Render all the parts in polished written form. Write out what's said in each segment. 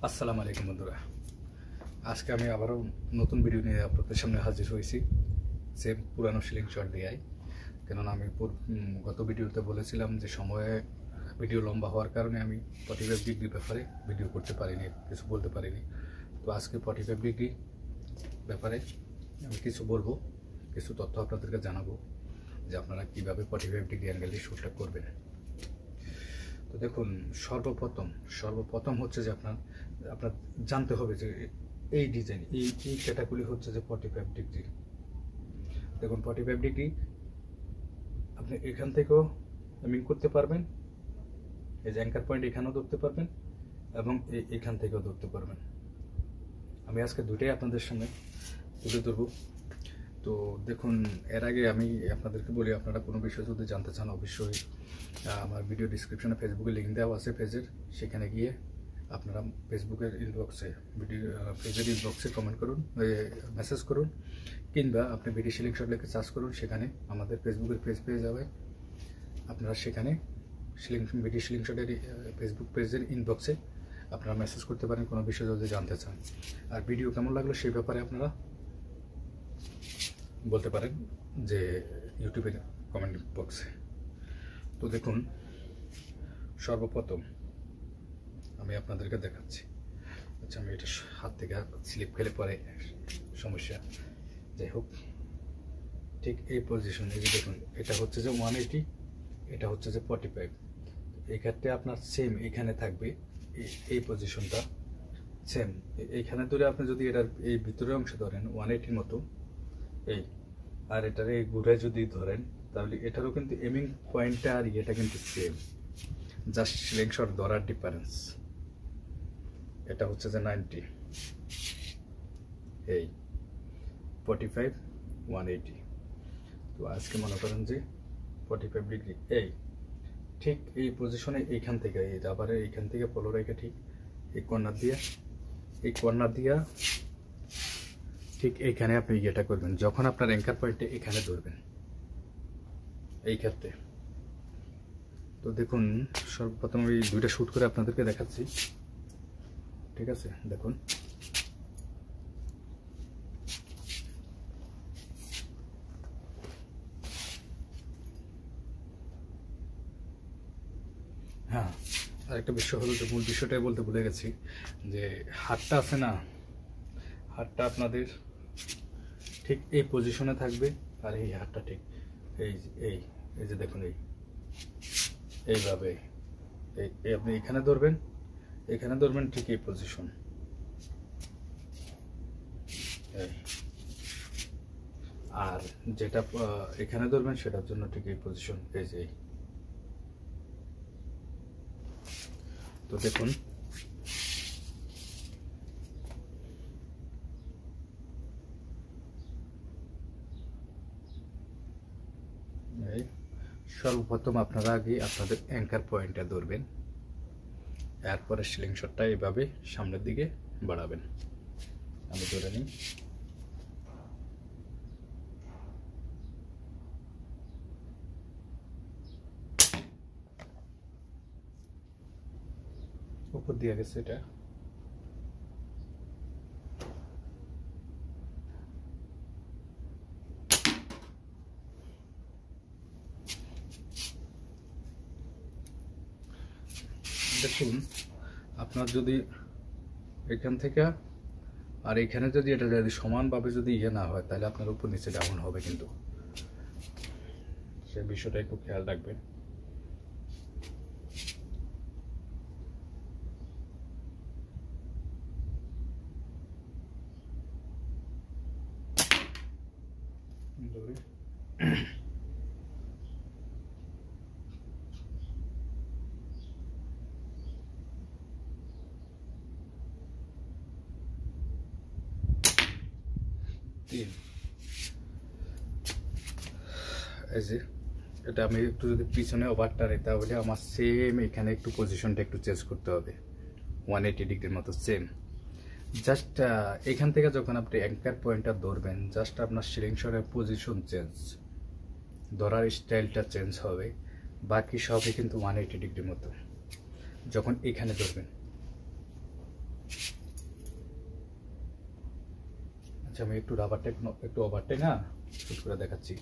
আসসালামু আলাইকুম বন্ধুরা, আজকে আমি আবারও নতুন ভিডিও নিয়ে আপনাদের সামনে হাজির হয়েছি। সেম পুরানো স্লিংশট দিয়ে, কেননা আমি গত ভিডিওতে বলেছিলাম যে সময়ে ভিডিও লম্বা হওয়ার কারণে আমি 45 ডিগ্রি ব্যাপারে ভিডিও করতে পারিনি, কিছু বলতে পারিনি। তো আজকে 45 ডিগ্রি ব্যাপারে আমি কিছু বলবো, কিছু তথ্য আপনাদেরকে জানাবো যে আপনারা কীভাবে 45 ডিগ্রি অ্যাঙ্গেলে শ্যুটটা করবেন। তো দেখুন, সর্বপ্রথম হচ্ছে যে আপনার জানতে হবে যে এই ডিজাইন, এই ক্যাটাগরি হচ্ছে যে 45 ডিগ্রি। দেখুন 45 ডিগ্রি আপনি এখান থেকেও এমিং করতে পারবেন, এই যে অ্যাঙ্কার পয়েন্ট এখানেও ধরতে পারবেন এবং এখান থেকেও ধরতে পারবেন। আমি আজকে দুটাই আপনাদের সামনে তুলে ধরবো। তো দেখুন, এর আগে আমি আপনাদেরকে বলি, আপনারা কোনো বিষয় যদি জানতে চান অবশ্যই আমার ভিডিও ডিসক্রিপশনে ফেসবুকে লিঙ্ক দেওয়া আছে পেজের, সেখানে গিয়ে আপনারা ফেসবুকের ইনবক্সে পেজের ইনবক্সে কমেন্ট করুন, মেসেজ করুন, কিংবা আপনি ভিডিও স্লিংশট লিখে সার্চ করুন, সেখানে আমাদের ফেসবুকের পেজ পেয়ে যাবে। আপনারা সেখানে ভিডিও স্লিংশটের ফেসবুক পেজের ইনবক্সে আপনারা মেসেজ করতে পারেন কোনো বিষয় যদি জানতে চান। আর ভিডিও কেমন লাগলো সেই ব্যাপারে আপনারা বলতে পারেন যে ইউটিউবের কমেন্ট বক্সে। তো দেখুন, সর্বপ্রথম আমি আপনাদেরকে দেখাচ্ছি। আচ্ছা, আমি এটা হাত থেকে স্লিপ খেলে পরে সমস্যা, যাই হোক, ঠিক এই পজিশন, এই যে দেখুন, এটা হচ্ছে যে 180, এটা হচ্ছে যে 45। এই ক্ষেত্রে আপনার সেম এখানে থাকবে, এই পজিশনটা সেম এইখানে ধরে আপনি যদি এটার এই ভিতরের অংশ ধরেন 180 মতো, এই আর এটার এই ঘুরে যদি ধরেন, তাহলে এটারও কিন্তু এমিং পয়েন্টটা আর এটা কিন্তু সেম, জাস্ট স্লিংশট ধরার ডিফারেন্স। এটা হচ্ছে যে 90, এই 45, 180। তো আজকে মনে করেন যে 45 ডিগ্রি, এই ঠিক এই পজিশনে এইখান থেকে এই রাবারের এইখান থেকে ফলো রেখে ঠিক এই কর্নার দিয়া ঠিক এইখানে আপনি ইয়েটা করবেন, যখন আপনার অ্যাঙ্কার পয়েন্টে এখানে ধরবেন এই ক্ষেত্রে। তো দেখুন, সর্বপ্রথম ওই দুইটা শ্যুট করে আপনাদেরকে দেখাচ্ছি, ঠিক আছে? দেখুন, হ্যাঁ, আরেকটা বিষয় হলো যে মূল বিষয়টাই বলতে ভুলে গেছি, যে হাতটা আছে না, হাতটা আপনাদের ঠিক এই পজিশনে থাকবে, আর এই হাতটা ঠিক এই যে দেখুন, এইভাবে আপনি এখানে ধরবেন ঠিক এই পজিশন, আর যেটা এখানে ধরবেন সেটার জন্য ঠিক এই পজিশন, এই যে। তো দেখুন, সর্বপ্রথম আপনারা আগে আপনাদের অ্যাঙ্কার পয়েন্টটা ধরবেন, এরপরে স্লিংশটটা এইভাবে সামনের দিকে বাড়াবেন। আমি ধরে নিই, উপর দিয়ে গেছে এটা। দেখুন, আপনার যদি এখান থেকে আর এখানে যদি এটা যদি সমানভাবে যদি ইয়ে না হয়, তাহলে আপনার উপর নিচে ডাউন হবে, কিন্তু সে বিষয়টা একটু খেয়াল রাখবেন। এই যে এটা আমি একটু যদি পিছনে ওভারটা নিই, তাহলে আমার সেম এখানে একটু পজিশনটা একটু চেঞ্জ করতে হবে, 180 ডিগ্রির মতো সেম। জাস্ট এখান থেকে যখন আপনি অ্যাঙ্কার পয়েন্টটা ধরবেন, জাস্ট আপনার স্লিংশটের পজিশন চেঞ্জ, ধরার স্টাইলটা চেঞ্জ হবে, বাকি সবই কিন্তু 180 ডিগ্রির মতো। যখন এখানে ধরবেন আচ্ছা, আমি একটু একটু ওভারটেক শুট করে দেখাচ্ছি।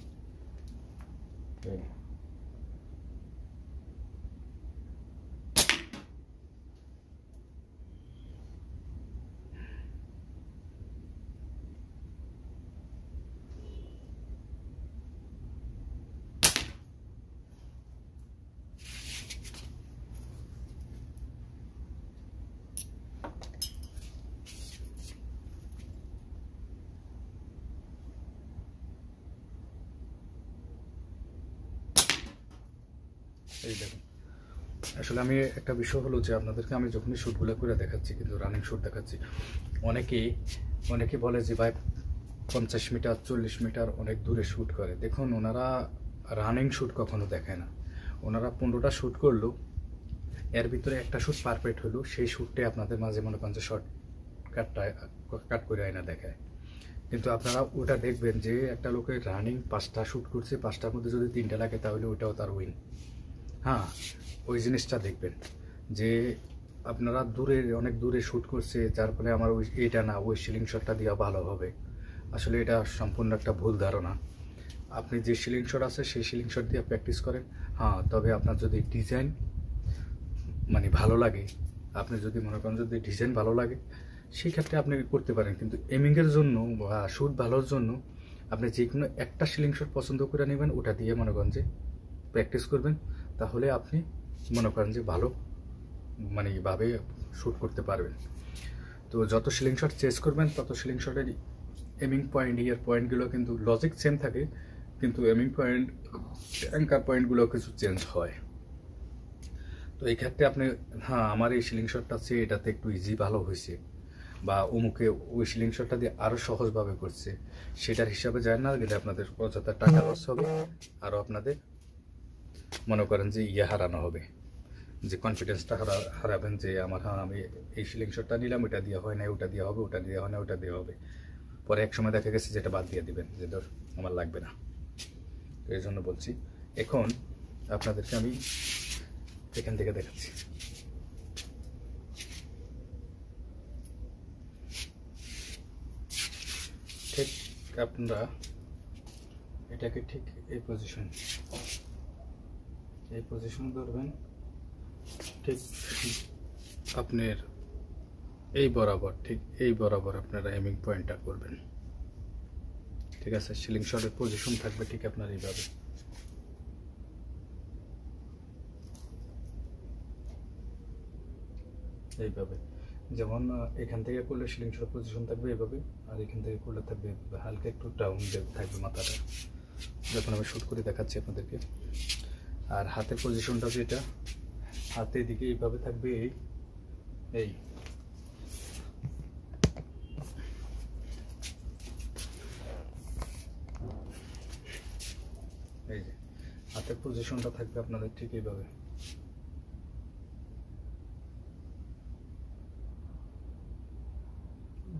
এই দেখুন, আসলে আমি একটা বিষয় হলো যে আপনাদেরকে আমি যখনই শ্যুটগুলো করে দেখাচ্ছি, কিন্তু রানিং শ্যুট দেখাচ্ছি, অনেকেই বলে যে ভাই 50 মিটার 40 মিটার অনেক দূরে শ্যুট করে। দেখুন, ওনারা রানিং শ্যুট কখনো দেখায় না। ওনারা 15টা শ্যুট করলো, এর ভিতরে একটা শ্যুট পারফেক্ট হলো, সেই শ্যুটটাই আপনাদের মাঝে মনে করেন যে শর্ট কাট করে আয়না দেখায়। কিন্তু আপনারা ওটা দেখবেন যে একটা লোকের রানিং 5টা শ্যুট করছে, 5টার মধ্যে যদি 3টা লাগে তাহলে ওটাও তার উইন। হ্যাঁ, ওই জিনিসটা দেখবেন যে আপনারা অনেক দূরে শ্যুট করছে, যার ফলে আমার এইটা না ওই সিলিং শটটা দেওয়া ভালো হবে। আসলে এটা সম্পূর্ণ একটা ভুল ধারণা। আপনি যে সিলিং শট আছে সেই সিলিং শট দিয়ে প্র্যাকটিস করেন। হ্যাঁ, তবে আপনার যদি ডিজাইন মানে ভালো লাগে, আপনি যদি মনে করেন যদি ডিজাইন ভালো লাগে, সেই ক্ষেত্রে আপনি করতে পারেন। কিন্তু এমিংয়ের জন্য বা শ্যুট ভালোর জন্য আপনি যে কোনো একটা সিলিং শট পছন্দ করে নেবেন, ওটা দিয়ে মনে করেন যে প্র্যাকটিস করবেন, তাহলে আপনি মনে করেন যে ভালো ভাবে শ্যুট করতে পারবেন। তো যত সিলিং শট চেঞ্জ করবেন, তত সিলিং শটের এমিং পয়েন্ট, ইয়ার পয়েন্টগুলো কিন্তু লজিক সেম থাকে, কিন্তু এমিং পয়েন্ট, অ্যাঙ্কার পয়েন্টগুলো কিছু চেঞ্জ হয়। তো এই ক্ষেত্রে আপনি আমার এই সিলিং শটটা আছে, এটাতে একটু ইজি ভালো হয়েছে, বা অমুকে ওই সিলিং শটটা দিয়ে আরও সহজভাবে করছে, সেটার হিসাবে যায় না গেলে আপনাদের অযথা টাকা লস হবে, আরও আপনাদের মনে করেন যে হারানো হবে, যে কনফিডেন্সটা হারাবেন যে আমি এই সিলিং শটটা নিলাম, এটা দিয়ে হয় না, ওটা দিয়ে হবে, ওটা দিয়ে হয় না, ওটা দিয়ে হবে, পরে এক সময় দেখা গেছে যেটা বাদ দিয়ে দিবেন, যে ধর আমার লাগবে না। তো এই জন্য বলছি, এখন আপনাদেরকে আমি এখান থেকে দেখাচ্ছি। ঠিক আপনারা এটাকে ঠিক এই পজিশন ধরবেন, ঠিক আপনার এই বরাবর আপনারা এমিং পয়েন্টটা করবেন। ঠিক আছে, সিলিং শটের পজিশন থাকবে ঠিক আপনার এইভাবে। যেমন এখান থেকে করলে সিলিং শট পজিশন থাকবে এইভাবে, আর এখান থেকে করলে থাকবে হালকা একটু ডাউন থাকবে মাথাটা, যখন আমি শুট করে দেখাচ্ছি আপনাদেরকে। আর হাতের পজিশনটা যেটা, হাতের দিকে এইভাবে থাকবে, এই যে হাতের পজিশনটা থাকবে আপনাদের ঠিক এইভাবে।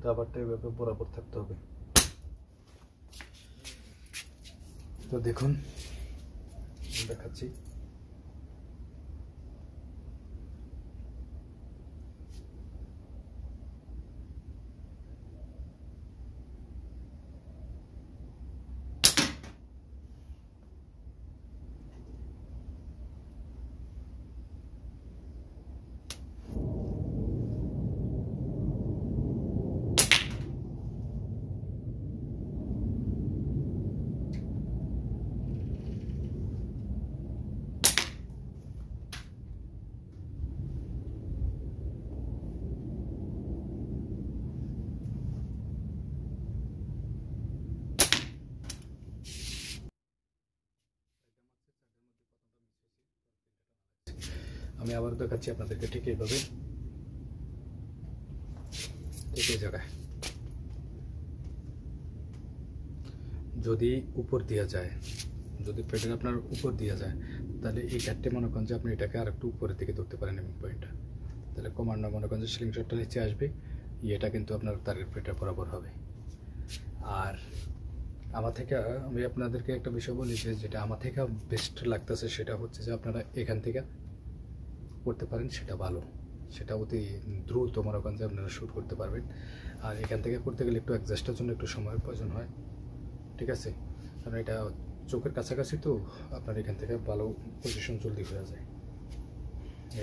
রাবারটা এইভাবে বরাবর থাকতে হবে। তো দেখুন দেখাচ্ছি, আমি আবার দেখাচ্ছি আপনাদেরকে ঠিক এইভাবে, ঠিক এই জায়গায় যদি উপর দেওয়া যায়, যদি পেটের আপনার উপর দেওয়া যায়, তাহলে এই ক্ষেত্রে মনে করেন যে আপনি এটাকে আর একটু উপরের দিকে ধরতে পারেন এমিং পয়েন্টটা, তাহলে কমান্ড মনে করেন যে সিলিং শটটা নিচে আসবে, এটা কিন্তু আপনার টার্গেট পেটের বরাবর হবে। আর আমার থেকে আমি আপনাদেরকে একটা বিষয় বলি যে যেটা আমার থেকে বেস্ট লাগতেছে সেটা হচ্ছে যে আপনারা এখান থেকে করতে পারেন, সেটা ভালো। সেটা অতি দ্রুত মনে করেন যে আপনারা শ্যুট করতে পারবেন। আর এখান থেকে করতে গেলে একটু অ্যাডজাস্টের জন্য একটু সময়ের প্রয়োজন হয়, ঠিক আছে, কারণ এটা চোখের কাছাকাছি তো আপনার এখান থেকে ভালো পজিশন জলদি হয়ে যায়।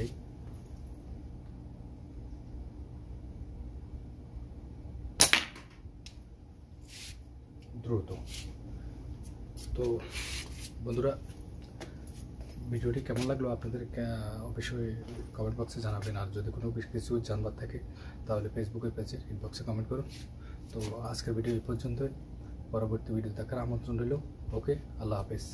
এই দ্রুত। তো বন্ধুরা, ভিডিওটি কেমন লাগলো আপনাদের অবশ্যই কমেন্ট বক্সে জানাবেন। আর যদি কোনো কিছু জানবার থাকে তাহলে ফেসবুকের পেজে ইনবক্সে কমেন্ট করুন। তো আজকের ভিডিও এই পর্যন্তই, পরবর্তী ভিডিও দেখার আমন্ত্রণ রইল। ওকে, আল্লাহ হাফেজ।